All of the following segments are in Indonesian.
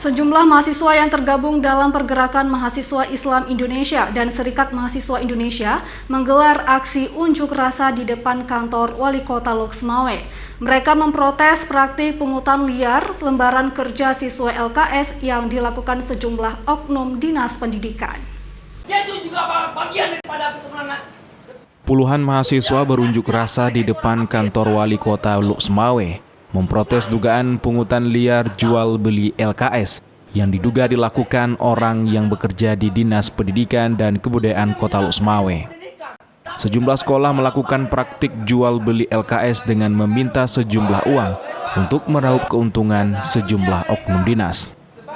Sejumlah mahasiswa yang tergabung dalam Pergerakan Mahasiswa Islam Indonesia dan Serikat Mahasiswa Indonesia menggelar aksi unjuk rasa di depan kantor Wali Kota Loksmawe. Mereka memprotes praktik pungutan liar lembaran kerja siswa LKS yang dilakukan sejumlah oknum dinas pendidikan. Dia itu juga bagian daripada keturunan. Puluhan mahasiswa berunjuk rasa di depan kantor Wali Kota Loksmawe memprotes dugaan pungutan liar jual beli LKS yang diduga dilakukan orang yang bekerja di Dinas Pendidikan dan Kebudayaan Kota Loksmawe. Sejumlah sekolah melakukan praktik jual beli LKS dengan meminta sejumlah uang untuk meraup keuntungan sejumlah oknum dinas.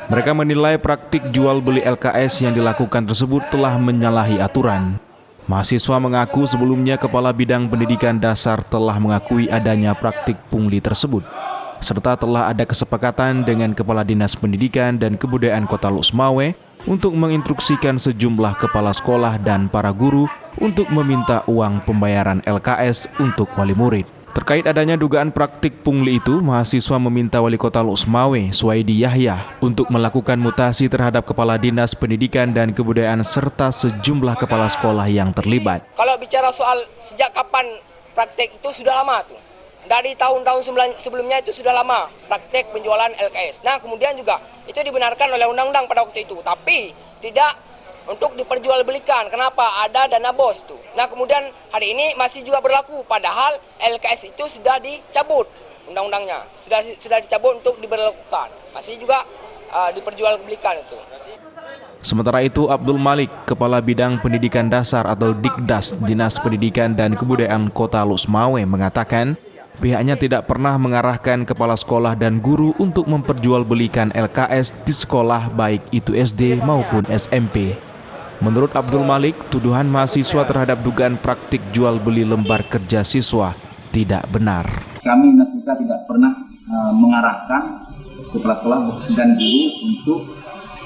Mereka menilai praktik jual beli LKS yang dilakukan tersebut telah menyalahi aturan. Mahasiswa mengaku sebelumnya Kepala Bidang Pendidikan Dasar telah mengakui adanya praktik pungli tersebut, serta telah ada kesepakatan dengan Kepala Dinas Pendidikan dan Kebudayaan Kota Loksmawe untuk menginstruksikan sejumlah kepala sekolah dan para guru untuk meminta uang pembayaran LKS untuk wali murid. Terkait adanya dugaan praktik pungli itu, mahasiswa meminta Wali Kota Loksmawe, Suwaidi Yahya, untuk melakukan mutasi terhadap Kepala Dinas Pendidikan dan Kebudayaan serta sejumlah kepala sekolah yang terlibat. Kalau bicara soal sejak kapan praktek itu sudah lama tuh. Dari tahun-tahun sebelumnya itu sudah lama praktek penjualan LKS. Nah, kemudian juga itu dibenarkan oleh undang-undang pada waktu itu, tapi tidak untuk diperjualbelikan. Kenapa? Ada dana bos tuh. Nah, kemudian hari ini masih juga berlaku, padahal LKS itu sudah dicabut undang-undangnya, sudah dicabut untuk diberlakukan. Masih juga diperjualbelikan itu. Sementara itu, Abdul Malik, Kepala Bidang Pendidikan Dasar atau Dikdas Dinas Pendidikan dan Kebudayaan Kota Loksmawe mengatakan, pihaknya tidak pernah mengarahkan kepala sekolah dan guru untuk memperjualbelikan LKS di sekolah baik itu SD maupun SMP. Menurut Abdul Malik, tuduhan mahasiswa terhadap dugaan praktik jual beli lembar kerja siswa tidak benar. Kami kita tidak pernah mengarahkan kepala sekolah dan guru untuk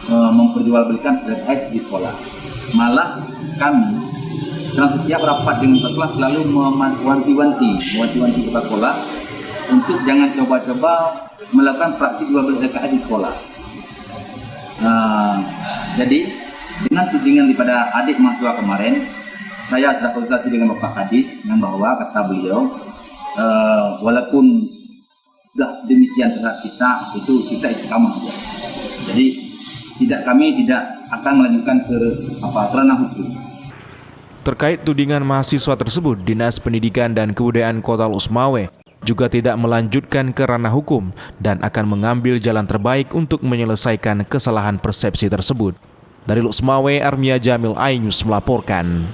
memperjualbelikan LKS di sekolah. Malah kami dalam setiap rapat dengan kepala sekolah selalu mewanti-wanti kepala sekolah untuk jangan coba-coba melakukan praktik jual beli LKS di sekolah. Jadi dengan tudingan daripada adik mahasiswa kemarin, saya sudah konsultasi dengan Bapak Kadis yang bahwa kata beliau, walaupun sudah demikian terhadap kita istiqamah. Jadi kami tidak akan melanjutkan ke ranah hukum. Terkait tudingan mahasiswa tersebut, Dinas Pendidikan dan Kebudayaan Kota Loksmawe juga tidak melanjutkan ke ranah hukum dan akan mengambil jalan terbaik untuk menyelesaikan kesalahan persepsi tersebut. Dari Loksmawe, Armia Jamil, iNews melaporkan.